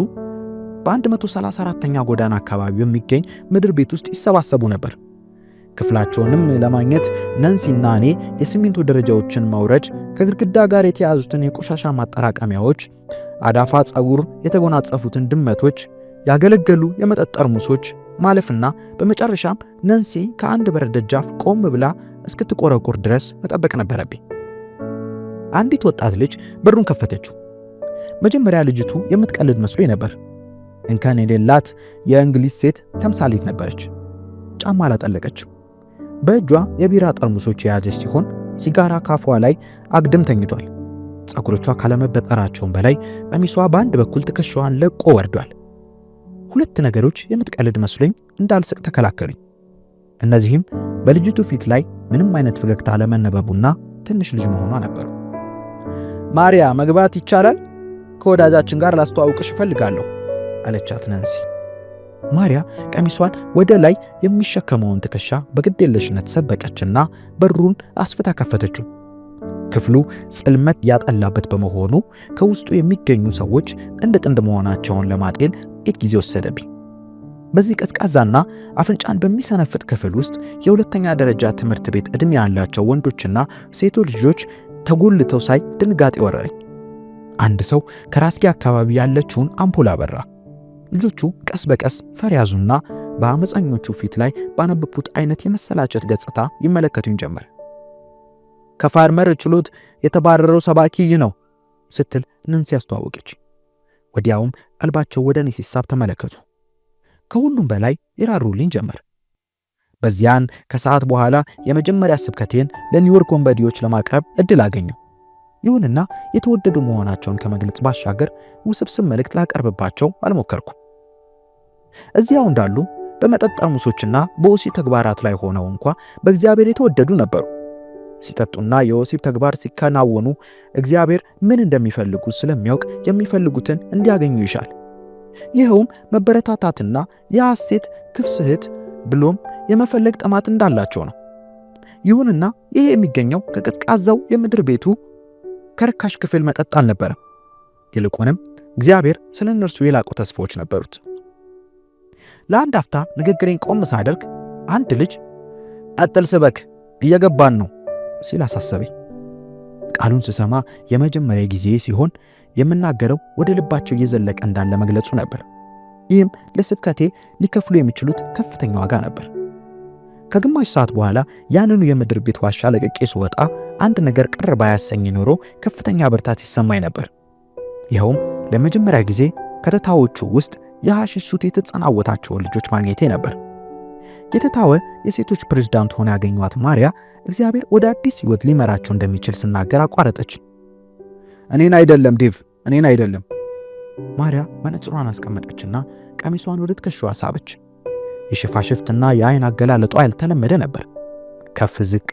በ134ኛ ጎዳና አካባቢ በሚገኝ ምድር ቤት ውስጥ ይሰባሰቡ ነበር። ክፍላቸውንም ለማግኘት ነንሲና እኔ የሲሚንቶ ደረጃዎችን መውረድ፣ ከግድግዳ ጋር የተያዙትን የቆሻሻ ማጠራቀሚያዎች፣ አዳፋ ጸጉር የተጎናጸፉትን ድመቶች፣ ያገለገሉ የመጠጥ ጠርሙሶች ማለፍና በመጨረሻም ነንሲ ከአንድ በር ደጃፍ ቆም ብላ እስክትቆረቁር ድረስ መጠበቅ ነበረብኝ። አንዲት ወጣት ልጅ በሩን ከፈተችው። መጀመሪያ ልጅቱ የምትቀልድ መስሎኝ ነበር። እንከን የሌላት የእንግሊዝ ሴት ተምሳሌት ነበረች። ጫማ አላጠለቀችም። በእጇ የቢራ ጠርሙሶች የያዘች ሲሆን ሲጋራ ካፏ ላይ አግድም ተኝቷል። ፀጉሮቿ ካለመበጠራቸውም በላይ ቀሚሷ በአንድ በኩል ትከሻዋን ለቆ ወርዷል። ሁለት ነገሮች የምትቀልድ መስሎኝ እንዳልስቅ ተከላከሉኝ። እነዚህም በልጅቱ ፊት ላይ ምንም አይነት ፈገግታ አለመነበቡና ትንሽ ልጅ መሆኗ ነበሩ። ማሪያ መግባት ይቻላል? ከወዳጃችን ጋር ላስተዋውቅሽ እፈልጋለሁ አለቻት ነንሲ። ማሪያ ቀሚሷን ወደ ላይ የሚሸከመውን ትከሻ በግዴለሽነት ሰበቀችና በሩን አስፍታ ከፈተችው። ክፍሉ ጽልመት ያጠላበት በመሆኑ ከውስጡ የሚገኙ ሰዎች ጥንድ መሆናቸውን ለማጤን ጥቂት ጊዜ ወሰደብኝ። በዚህ ቀዝቃዛና አፍንጫን በሚሰነፍጥ ክፍል ውስጥ የሁለተኛ ደረጃ ትምህርት ቤት ዕድሜ ያላቸው ወንዶችና ሴቶች ልጆች ተጎልተው ሳይ ድንጋጤ ወረረኝ። አንድ ሰው ከራስጌ አካባቢ ያለችውን አምፖል አበራ። ልጆቹ ቀስ በቀስ ፈር ያዙና በአመፀኞቹ ፊት ላይ ባነበቡት አይነት የመሰላቸት ገጽታ ይመለከቱኝ ጀመር። ከፋርመር ችሎት የተባረረው ሰባኪ ይህ ነው ስትል ነንሲ ያስተዋወቀች። ወዲያውም ቀልባቸው ወደ እኔ ሲሳብ ተመለከቱ። ከሁሉም በላይ ይራሩልኝ ጀመር። በዚያን ከሰዓት በኋላ የመጀመሪያ ስብከቴን ለኒውዮርክ ወንበዴዎች ለማቅረብ እድል አገኘው። ይሁንና የተወደዱ መሆናቸውን ከመግለጽ ባሻገር ውስብስብ መልእክት ላቀርብባቸው አልሞከርኩም። እዚያው እንዳሉ በመጠጥ ጠርሙሶችና በወሲብ ተግባራት ላይ ሆነው እንኳ በእግዚአብሔር የተወደዱ ነበሩ። ሲጠጡና የወሲብ ተግባር ሲከናወኑ እግዚአብሔር ምን እንደሚፈልጉ ስለሚያውቅ የሚፈልጉትን እንዲያገኙ ይሻል። ይኸውም መበረታታትና የሐሴት ትፍስህት ብሎም የመፈለግ ጥማት እንዳላቸው ነው። ይሁንና ይሄ የሚገኘው ከቀዝቃዛው የምድር ቤቱ ከርካሽ ክፍል መጠጥ አልነበረም። ይልቁንም እግዚአብሔር ስለ እነርሱ የላቁ ተስፋዎች ነበሩት። ለአንድ አፍታ ንግግሬን ቆም ሳደርግ አንድ ልጅ ቀጥል ስበክ እየገባን ነው ሲል አሳሰበኝ። ቃሉን ስሰማ የመጀመሪያ ጊዜ ሲሆን የምናገረው ወደ ልባቸው እየዘለቀ እንዳለ መግለጹ ነበር። ይህም ለስብከቴ ሊከፍሉ የሚችሉት ከፍተኛ ዋጋ ነበር። ከግማሽ ሰዓት በኋላ ያንኑ የምድር ቤት ዋሻ ለቅቄ ስወጣ አንድ ነገር ቅር ባያሰኝ ኖሮ ከፍተኛ ብርታት ይሰማኝ ነበር። ይኸውም ለመጀመሪያ ጊዜ ከተታዎቹ ውስጥ የሐሺሽ ሱት የተጸናወታቸውን ልጆች ማግኘቴ ነበር። የተታወ የሴቶች ፕሬዝዳንት ሆና ያገኟት ማሪያ እግዚአብሔር ወደ አዲስ ሕይወት ሊመራቸው እንደሚችል ስናገር አቋረጠች። እኔን አይደለም ዴቭ፣ እኔን አይደለም። ማሪያ መነጽሯን አስቀመጠችና ቀሚሷን ወደ ትከሻዋ ሳበች። የሽፋሽፍትና የአይን አገላለጧ ያልተለመደ ነበር። ከፍ ዝቅ፣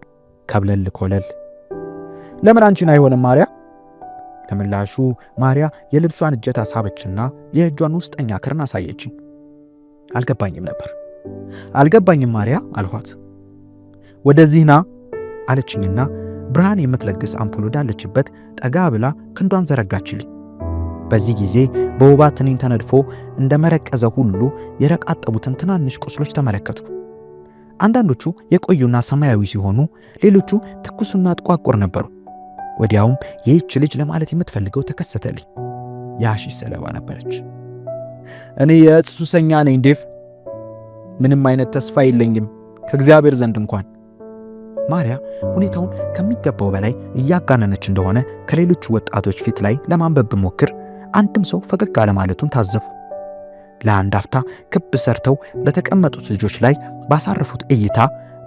ከብለል ኮለል። ለምን አንቺን አይሆንም ማሪያ? ለምላሹ ማሪያ የልብሷን እጀታ ሳበችና የእጇን ውስጠኛ ክርን አሳየችኝ። አልገባኝም ነበር። አልገባኝም ማሪያ አልኋት። ወደዚህ ና አለችኝና ብርሃን የምትለግስ አምፖል ወዳለችበት ጠጋ ብላ ክንዷን ዘረጋችልኝ። በዚህ ጊዜ በወባ ትንኝ ተነድፎ እንደመረቀዘ ሁሉ የረቃጠቡትን ትናንሽ ቁስሎች ተመለከቱ። አንዳንዶቹ የቆዩና ሰማያዊ ሲሆኑ፣ ሌሎቹ ትኩስና ጥቋቁር ነበሩ። ወዲያውም ይህች ልጅ ለማለት የምትፈልገው ተከሰተልኝ። የሐሺሽ ሰለባ ነበረች። እኔ የዕፅ ሱሰኛ ነኝ ዴቭ። ምንም አይነት ተስፋ የለኝም ከእግዚአብሔር ዘንድ እንኳን። ማሪያ ሁኔታውን ከሚገባው በላይ እያጋነነች እንደሆነ ከሌሎቹ ወጣቶች ፊት ላይ ለማንበብ ብሞክር አንድም ሰው ፈገግ አለማለቱን ታዘቡ። ለአንድ አፍታ ክብ ሰርተው ለተቀመጡት ልጆች ላይ ባሳረፉት እይታ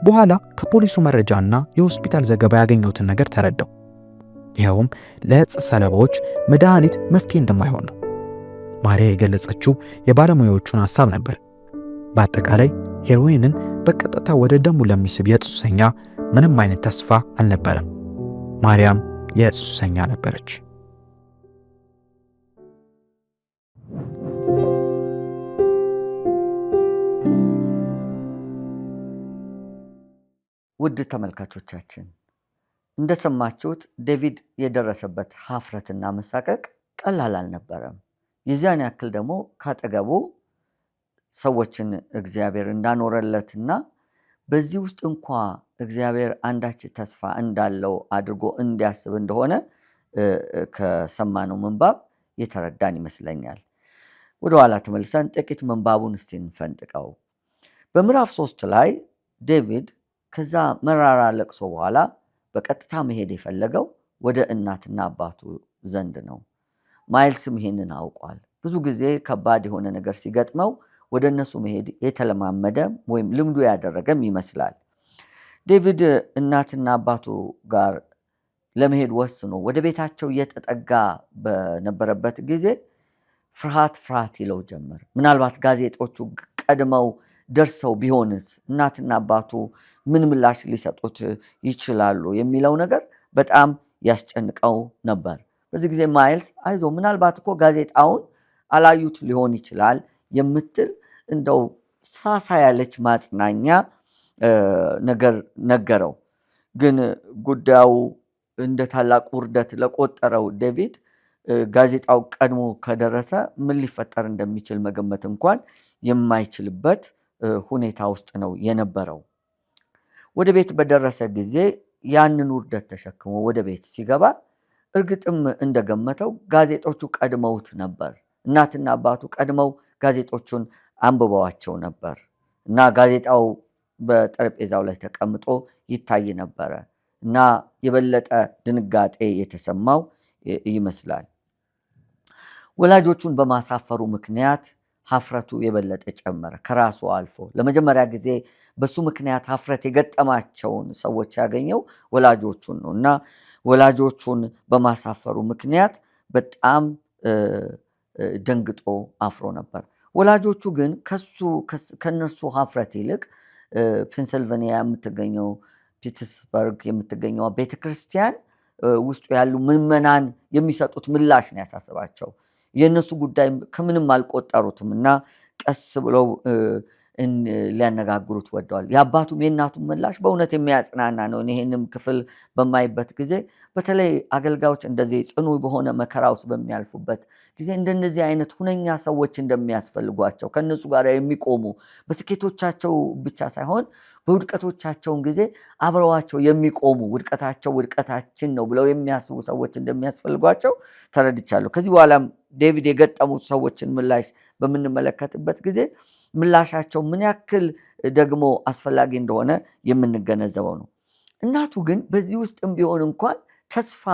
በኋላ ከፖሊሱ መረጃና የሆስፒታል ዘገባ ያገኘሁትን ነገር ተረዳው። ይኸውም ለዕፅ ሰለባዎች መድኃኒት መፍትሄ እንደማይሆን ነው። ማርያ የገለጸችው የባለሙያዎቹን ሐሳብ ነበር። በአጠቃላይ ሄሮይንን በቀጥታ ወደ ደሙ ለሚስብ የዕፅ ሱሰኛ ምንም አይነት ተስፋ አልነበረም። ማርያም የዕፅ ሱሰኛ ነበረች። ውድ ተመልካቾቻችን እንደሰማችሁት ዴቪድ የደረሰበት ሀፍረትና መሳቀቅ ቀላል አልነበረም። የዚያን ያክል ደግሞ ካጠገቡ ሰዎችን እግዚአብሔር እንዳኖረለትና በዚህ ውስጥ እንኳ እግዚአብሔር አንዳች ተስፋ እንዳለው አድርጎ እንዲያስብ እንደሆነ ከሰማነው ምንባብ የተረዳን ይመስለኛል። ወደ ኋላ ተመልሰን ጥቂት ምንባቡን እስቲ እንፈንጥቀው። በምዕራፍ 3 ላይ ዴቪድ ከዛ መራራ ለቅሶ በኋላ በቀጥታ መሄድ የፈለገው ወደ እናትና አባቱ ዘንድ ነው። ማይልስም ይሄንን አውቋል። ብዙ ጊዜ ከባድ የሆነ ነገር ሲገጥመው ወደ እነሱ መሄድ የተለማመደ ወይም ልምዱ ያደረገም ይመስላል። ዴቪድ እናትና አባቱ ጋር ለመሄድ ወስኖ ወደ ቤታቸው እየተጠጋ በነበረበት ጊዜ ፍርሃት ይለው ጀመር። ምናልባት ጋዜጦቹ ቀድመው ደርሰው ቢሆንስ እናትና አባቱ ምን ምላሽ ሊሰጡት ይችላሉ የሚለው ነገር በጣም ያስጨንቀው ነበር። በዚህ ጊዜ ማይልስ አይዞ ምናልባት እኮ ጋዜጣውን አላዩት ሊሆን ይችላል የምትል እንደው ሳሳ ያለች ማጽናኛ ነገር ነገረው። ግን ጉዳዩ እንደ ታላቅ ውርደት ለቆጠረው ዴቪድ ጋዜጣው ቀድሞ ከደረሰ ምን ሊፈጠር እንደሚችል መገመት እንኳን የማይችልበት ሁኔታ ውስጥ ነው የነበረው። ወደ ቤት በደረሰ ጊዜ ያንን ውርደት ተሸክሞ ወደ ቤት ሲገባ እርግጥም እንደገመተው ጋዜጦቹ ቀድመውት ነበር። እናትና አባቱ ቀድመው ጋዜጦቹን አንብበዋቸው ነበር እና ጋዜጣው በጠረጴዛው ላይ ተቀምጦ ይታይ ነበረ እና የበለጠ ድንጋጤ የተሰማው ይመስላል። ወላጆቹን በማሳፈሩ ምክንያት ሀፍረቱ የበለጠ ጨመረ። ከራሱ አልፎ ለመጀመሪያ ጊዜ በሱ ምክንያት ሀፍረት የገጠማቸውን ሰዎች ያገኘው ወላጆቹን ነው እና ወላጆቹን በማሳፈሩ ምክንያት በጣም ደንግጦ አፍሮ ነበር። ወላጆቹ ግን ከነርሱ ሀፍረት ይልቅ ፔንስልቬኒያ የምትገኘው ፒትስበርግ የምትገኘው ቤተክርስቲያን ውስጡ ያሉ ምዕመናን የሚሰጡት ምላሽ ነው ያሳስባቸው። የእነሱ ጉዳይ ከምንም አልቆጠሩትም እና ቀስ ብለው ሊያነጋግሩት ወደዋል። የአባቱም የእናቱም ምላሽ በእውነት የሚያጽናና ነው። ይህንም ክፍል በማይበት ጊዜ በተለይ አገልጋዮች እንደዚህ ጽኑ በሆነ መከራ ውስጥ በሚያልፉበት ጊዜ እንደነዚህ አይነት ሁነኛ ሰዎች እንደሚያስፈልጓቸው ከእነሱ ጋር የሚቆሙ በስኬቶቻቸው ብቻ ሳይሆን በውድቀቶቻቸውን ጊዜ አብረዋቸው የሚቆሙ ውድቀታቸው ውድቀታችን ነው ብለው የሚያስቡ ሰዎች እንደሚያስፈልጓቸው ተረድቻለሁ። ከዚህ በኋላም ዴቪድ የገጠሙት ሰዎችን ምላሽ በምንመለከትበት ጊዜ ምላሻቸው ምን ያክል ደግሞ አስፈላጊ እንደሆነ የምንገነዘበው ነው። እናቱ ግን በዚህ ውስጥም ቢሆን እንኳን ተስፋ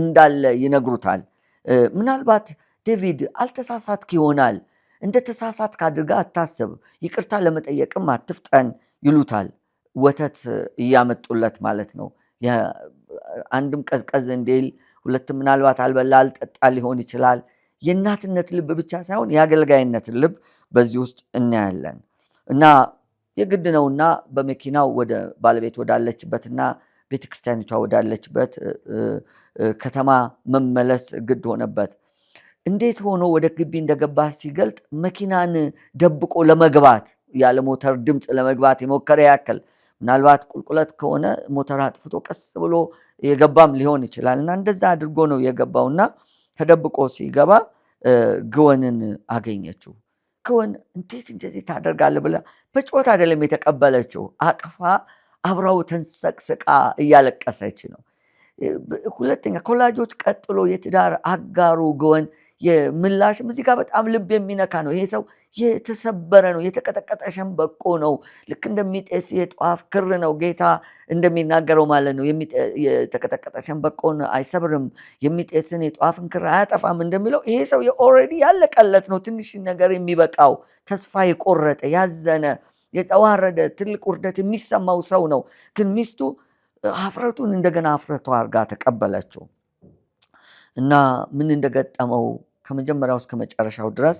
እንዳለ ይነግሩታል። ምናልባት ዴቪድ አልተሳሳትክ ይሆናል፣ እንደ ተሳሳትክ አድርጋ አታስብ፣ ይቅርታ ለመጠየቅም አትፍጠን ይሉታል። ወተት እያመጡለት ማለት ነው። አንድም ቀዝቀዝ እንዲል፣ ሁለትም ምናልባት አልበላ አልጠጣ ሊሆን ይችላል። የእናትነት ልብ ብቻ ሳይሆን የአገልጋይነትን ልብ በዚህ ውስጥ እናያለን እና የግድ ነውና በመኪናው ወደ ባለቤት ወዳለችበትና ቤተክርስቲያኒቷ ወዳለችበት ከተማ መመለስ ግድ ሆነበት። እንዴት ሆኖ ወደ ግቢ እንደገባ ሲገልጥ መኪናን ደብቆ ለመግባት ያለ ሞተር ድምፅ ለመግባት የሞከረ ያክል ምናልባት ቁልቁለት ከሆነ ሞተር አጥፍቶ ቀስ ብሎ የገባም ሊሆን ይችላል እና እንደዛ አድርጎ ነው የገባውና ተደብቆ ሲገባ ግወንን አገኘችው። ግወን እንዴት እንደዚህ ታደርጋለህ ብላ በጮት አይደለም የተቀበለችው፣ አቅፋ አብራው ተንሰቅስቃ እያለቀሰች ነው። ሁለተኛ ከወላጆች ቀጥሎ የትዳር አጋሩ ግወን የምላሽም እዚህ ጋር በጣም ልብ የሚነካ ነው። ይሄ ሰው የተሰበረ ነው፣ የተቀጠቀጠ ሸንበቆ ነው። ልክ እንደሚጤስ የጧፍ ክር ነው ጌታ እንደሚናገረው ማለት ነው። የተቀጠቀጠ ሸንበቆን አይሰብርም፣ የሚጤስን የጧፍን ክር አያጠፋም እንደሚለው ይሄ ሰው ኦልሬዲ ያለቀለት ነው። ትንሽ ነገር የሚበቃው ተስፋ የቆረጠ ያዘነ የተዋረደ ትልቅ ውርደት የሚሰማው ሰው ነው። ግን ሚስቱ ሀፍረቱን እንደገና ሀፍረቷ አድርጋ ተቀበለችው እና ምን እንደገጠመው ከመጀመሪያው እስከ መጨረሻው ድረስ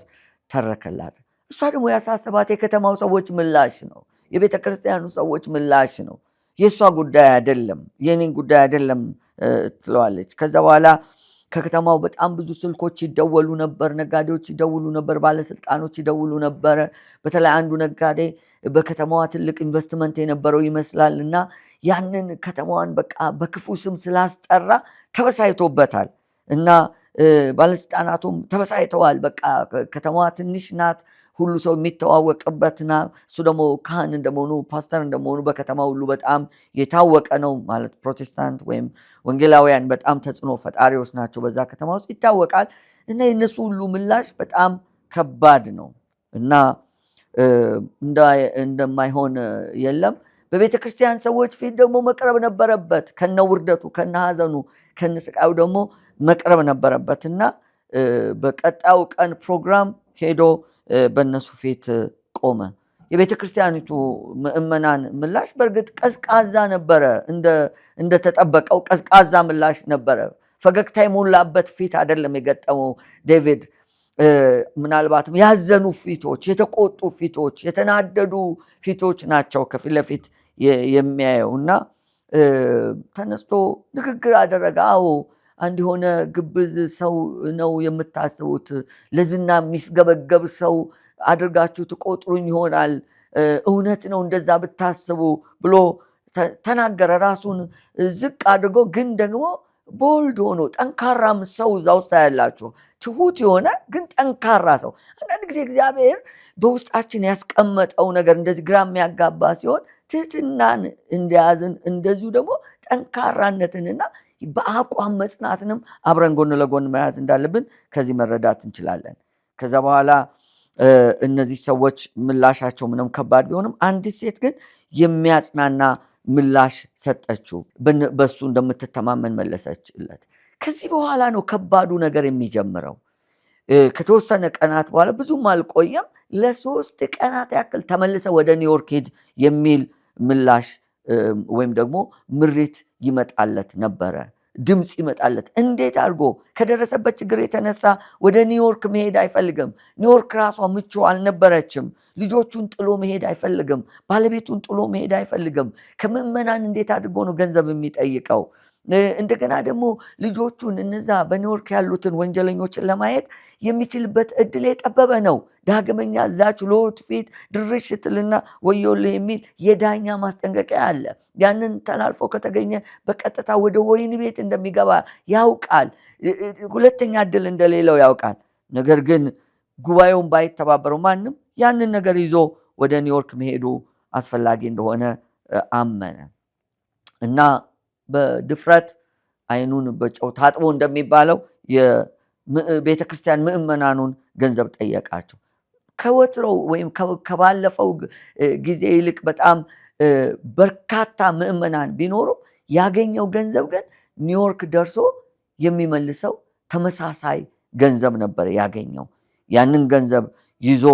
ተረከላት። እሷ ደግሞ ያሳሰባት የከተማው ሰዎች ምላሽ ነው፣ የቤተ ክርስቲያኑ ሰዎች ምላሽ ነው። የእሷ ጉዳይ አይደለም፣ የኔን ጉዳይ አይደለም ትለዋለች። ከዛ በኋላ ከከተማው በጣም ብዙ ስልኮች ይደወሉ ነበር፣ ነጋዴዎች ይደውሉ ነበር፣ ባለስልጣኖች ይደውሉ ነበረ። በተለይ አንዱ ነጋዴ በከተማዋ ትልቅ ኢንቨስትመንት የነበረው ይመስላል እና ያንን ከተማዋን በቃ በክፉ ስም ስላስጠራ ተበሳይቶበታል እና ባለስልጣናቱም ተበሳይተዋል። በቃ ከተማዋ ትንሽ ናት፣ ሁሉ ሰው የሚተዋወቅበት ና እሱ ደግሞ ካህን እንደመሆኑ ፓስተር እንደመሆኑ በከተማ ሁሉ በጣም የታወቀ ነው። ማለት ፕሮቴስታንት ወይም ወንጌላውያን በጣም ተጽዕኖ ፈጣሪዎች ናቸው በዛ ከተማ ውስጥ ይታወቃል። እና የነሱ ሁሉ ምላሽ በጣም ከባድ ነው እና እንደማይሆን የለም። በቤተ ክርስቲያን ሰዎች ፊት ደግሞ መቅረብ ነበረበት። ከነ ውርደቱ፣ ከነ ሐዘኑ፣ ከነ ስቃዩ ደግሞ መቅረብ ነበረበት እና በቀጣዩ ቀን ፕሮግራም ሄዶ በእነሱ ፊት ቆመ። የቤተ ክርስቲያኒቱ ምእመናን ምላሽ በእርግጥ ቀዝቃዛ ነበረ። እንደተጠበቀው ቀዝቃዛ ምላሽ ነበረ። ፈገግታ የሞላበት ፊት አይደለም የገጠመው ዴቪድ። ምናልባትም ያዘኑ ፊቶች፣ የተቆጡ ፊቶች፣ የተናደዱ ፊቶች ናቸው ከፊት ለፊት የሚያየው እና ተነስቶ ንግግር አደረገ። አዎ አንድ የሆነ ግብዝ ሰው ነው የምታስቡት፣ ለዝና የሚስገበገብ ሰው አድርጋችሁ ትቆጥሩኝ ይሆናል፣ እውነት ነው እንደዛ ብታስቡ ብሎ ተናገረ። ራሱን ዝቅ አድርጎ ግን ደግሞ ቦልድ ሆኖ ጠንካራም ሰው እዛ ውስጥ ያላችሁ ትሁት የሆነ ግን ጠንካራ ሰው። አንዳንድ ጊዜ እግዚአብሔር በውስጣችን ያስቀመጠው ነገር እንደዚህ ግራ የሚያጋባ ሲሆን ትህትናን እንደያዝን እንደዚሁ ደግሞ ጠንካራነትንና በአቋም መጽናትንም አብረን ጎን ለጎን መያዝ እንዳለብን ከዚህ መረዳት እንችላለን። ከዛ በኋላ እነዚህ ሰዎች ምላሻቸው ምንም ከባድ ቢሆንም አንዲት ሴት ግን የሚያጽናና ምላሽ ሰጠችው። በሱ እንደምትተማመን መለሰችለት። ከዚህ በኋላ ነው ከባዱ ነገር የሚጀምረው። ከተወሰነ ቀናት በኋላ ብዙም አልቆየም፣ ለ3 ቀናት ያክል ተመልሰ ወደ ኒውዮርክ ሂድ የሚል ምላሽ ወይም ደግሞ ምሪት ይመጣለት ነበረ። ድምፅ ይመጣለት። እንዴት አድርጎ ከደረሰበት ችግር የተነሳ ወደ ኒውዮርክ መሄድ አይፈልግም። ኒውዮርክ ራሷ ምቹ አልነበረችም። ልጆቹን ጥሎ መሄድ አይፈልግም። ባለቤቱን ጥሎ መሄድ አይፈልግም። ከምዕመናን እንዴት አድርጎ ነው ገንዘብ የሚጠይቀው? እንደገና ደግሞ ልጆቹን እነዛ በኒውዮርክ ያሉትን ወንጀለኞችን ለማየት የሚችልበት እድል የጠበበ ነው። ዳግመኛ እዛ ችሎት ፊት ድርሽ ትልና ወዮልህ የሚል የዳኛ ማስጠንቀቂያ አለ። ያንን ተላልፎ ከተገኘ በቀጥታ ወደ ወህኒ ቤት እንደሚገባ ያውቃል። ሁለተኛ እድል እንደሌለው ያውቃል። ነገር ግን ጉባኤውን ባይተባበረው ማንም ያንን ነገር ይዞ ወደ ኒውዮርክ መሄዱ አስፈላጊ እንደሆነ አመነ እና በድፍረት አይኑን በጨው ታጥቦ እንደሚባለው የቤተ ክርስቲያን ምዕመናኑን ገንዘብ ጠየቃቸው። ከወትሮው ወይም ከባለፈው ጊዜ ይልቅ በጣም በርካታ ምዕመናን ቢኖሩ ያገኘው ገንዘብ ግን ኒውዮርክ ደርሶ የሚመልሰው ተመሳሳይ ገንዘብ ነበር ያገኘው። ያንን ገንዘብ ይዞ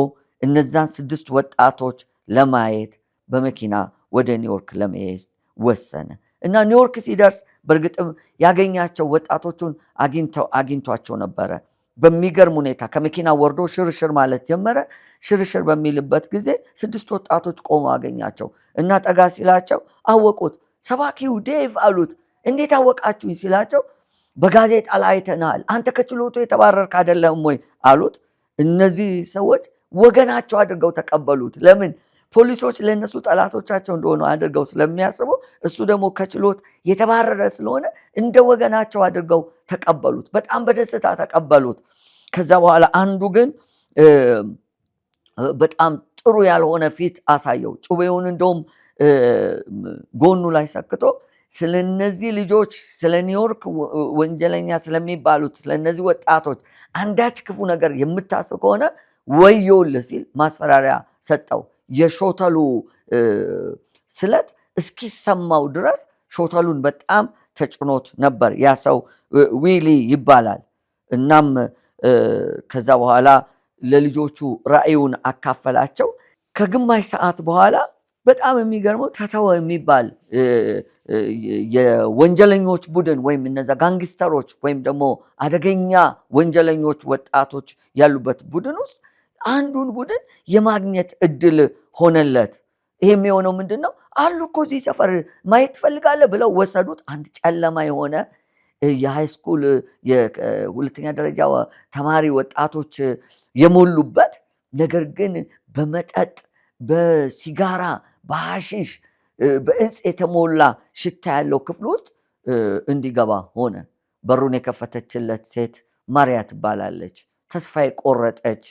እነዛን 6 ወጣቶች ለማየት በመኪና ወደ ኒውዮርክ ለመሄድ ወሰነ እና ኒውዮርክ ሲደርስ በእርግጥም ያገኛቸው ወጣቶቹን አግኝቷቸው ነበረ። በሚገርም ሁኔታ ከመኪና ወርዶ ሽርሽር ማለት ጀመረ። ሽርሽር በሚልበት ጊዜ 6 ወጣቶች ቆመው አገኛቸው እና ጠጋ ሲላቸው አወቁት። ሰባኪው ዴቭ አሉት። እንዴት አወቃችሁኝ ሲላቸው በጋዜጣ ላይ አይተናል፣ አንተ ከችሎቱ የተባረርክ አይደለም ወይ አሉት። እነዚህ ሰዎች ወገናቸው አድርገው ተቀበሉት። ለምን? ፖሊሶች ለእነሱ ጠላቶቻቸው እንደሆኑ አድርገው ስለሚያስቡ፣ እሱ ደግሞ ከችሎት የተባረረ ስለሆነ እንደ ወገናቸው አድርገው ተቀበሉት። በጣም በደስታ ተቀበሉት። ከዛ በኋላ አንዱ ግን በጣም ጥሩ ያልሆነ ፊት አሳየው። ጩቤውን እንደውም ጎኑ ላይ ሰክቶ ስለነዚህ ልጆች፣ ስለ ኒውዮርክ ወንጀለኛ ስለሚባሉት ስለነዚህ ወጣቶች አንዳች ክፉ ነገር የምታስብ ከሆነ ወዮልህ ሲል ማስፈራሪያ ሰጠው። የሾተሉ ስለት እስኪሰማው ድረስ ሾተሉን በጣም ተጭኖት ነበር። ያ ሰው ዊሊ ይባላል። እናም ከዛ በኋላ ለልጆቹ ራእዩን አካፈላቸው። ከግማሽ ሰዓት በኋላ በጣም የሚገርመው ተተወ የሚባል የወንጀለኞች ቡድን ወይም እነዛ ጋንግስተሮች ወይም ደግሞ አደገኛ ወንጀለኞች ወጣቶች ያሉበት ቡድን ውስጥ አንዱን ቡድን የማግኘት እድል ሆነለት። ይሄም የሆነው ምንድን ነው? አሉ እኮ እዚህ ሰፈር ማየት ትፈልጋለህ ብለው ወሰዱት። አንድ ጨለማ የሆነ የሃይስኩል የሁለተኛ ደረጃ ተማሪ ወጣቶች የሞሉበት ነገር ግን በመጠጥ በሲጋራ በሐሺሽ በእጽ የተሞላ ሽታ ያለው ክፍል ውስጥ እንዲገባ ሆነ። በሩን የከፈተችለት ሴት ማርያ ትባላለች። ተስፋ የቆረጠች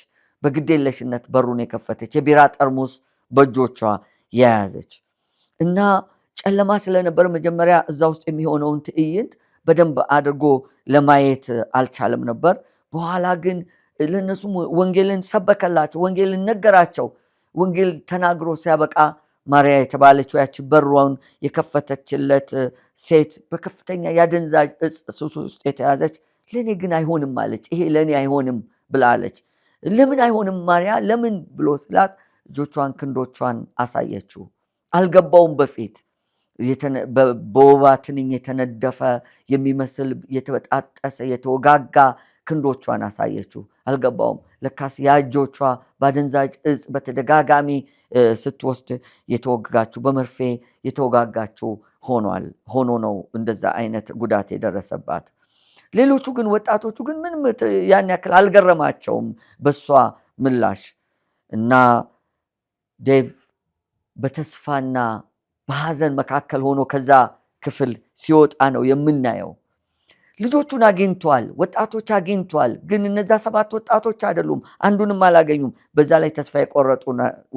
በግዴለሽነት በሩን የከፈተች የቢራ ጠርሙስ በእጆቿ የያዘች እና ጨለማ ስለነበር መጀመሪያ እዛ ውስጥ የሚሆነውን ትዕይንት በደንብ አድርጎ ለማየት አልቻለም ነበር። በኋላ ግን ለነሱም ወንጌልን ሰበከላቸው፣ ወንጌልን ነገራቸው። ወንጌል ተናግሮ ሲያበቃ ማርያ የተባለችው ያቺ በሯን የከፈተችለት ሴት በከፍተኛ ያደንዛዥ እጽ ሱስ ውስጥ የተያዘች ለእኔ ግን አይሆንም አለች። ይሄ ለእኔ አይሆንም ብላለች። ለምን አይሆንም ማርያ ለምን ብሎ ስላት እጆቿን ክንዶቿን አሳየችው። አልገባውም በፊት በወባ ትንኝ የተነደፈ የሚመስል የተበጣጠሰ የተወጋጋ ክንዶቿን አሳየችው። አልገባውም። ለካስ ያ እጆቿ በአደንዛዥ እጽ በተደጋጋሚ ስትወስድ የተወጋጋችው በመርፌ የተወጋጋችው ሆኖ ነው እንደዛ አይነት ጉዳት የደረሰባት። ሌሎቹ ግን ወጣቶቹ ግን ምንም ያን ያክል አልገረማቸውም በሷ ምላሽ እና ዴቭ በተስፋና በሐዘን መካከል ሆኖ ከዛ ክፍል ሲወጣ ነው የምናየው። ልጆቹን አግኝቷል፣ ወጣቶች አግኝቷል። ግን እነዛ 7 ወጣቶች አይደሉም፣ አንዱንም አላገኙም። በዛ ላይ ተስፋ የቆረጡ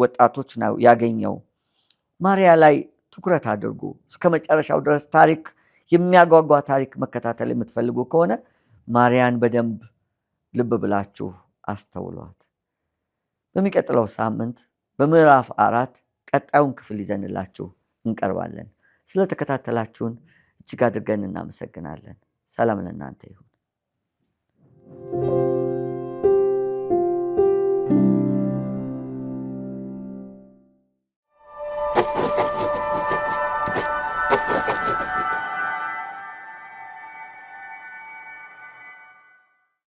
ወጣቶች ነው ያገኘው። ማርያ ላይ ትኩረት አድርጉ። እስከ መጨረሻው ድረስ ታሪክ የሚያጓጓ ታሪክ መከታተል የምትፈልጉ ከሆነ ማርያን በደንብ ልብ ብላችሁ አስተውሏት። በሚቀጥለው ሳምንት በምዕራፍ 4 ቀጣዩን ክፍል ይዘንላችሁ እንቀርባለን። ስለተከታተላችሁን እጅግ አድርገን እናመሰግናለን። ሰላም ለእናንተ ይሁን።